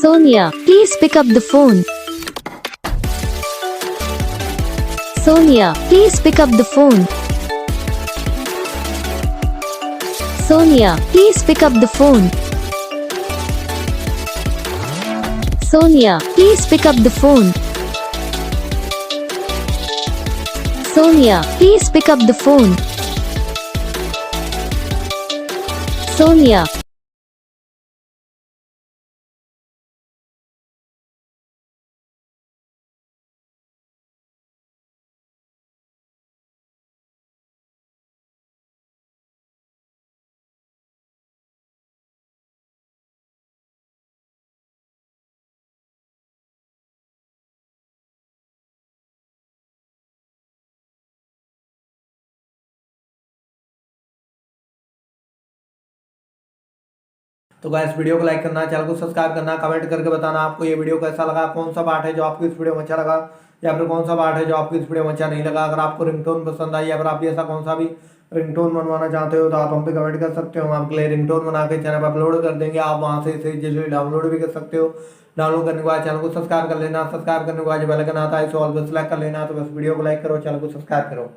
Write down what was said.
Sonia, please pick up the phone. Sonia, please pick up the phone. Sonia, please pick up the phone. Sonia, please pick up the phone. Sonia, please pick up the phone. Sonia. तो guys video को like करना, channel को subscribe करना, comment करके बताना आपको ये video कैसा लगा, कौन सा पार्ट है जो आपको इस वीडियो में अच्छा लगा या फिर कौन सा पार्ट है जो आपको इस वीडियो में अच्छा नहीं लगा। अगर आपको रिंगटोन पसंद आई या फिर आप ऐसा कौन सा भी रिंगटोन बनवाना चाहते हो तो आप हम पे कमेंट कर सकते हो। हम आपके लिए रिंगटोन बना के चैनल पर अपलोड कर देंगे, आप वहाँ से इसे इजीली डाउनलोड भी कर सकते हो। डाउनलोड करने के बाद चैनल को सब्सक्राइब कर लेना, सब्सक्राइब करने के बाद बेल आइकन आता है इसे ऑल पर सेलेक्ट कर लेना। तो बस वीडियो को लाइक करो, चैनल को सब्सक्राइब करो।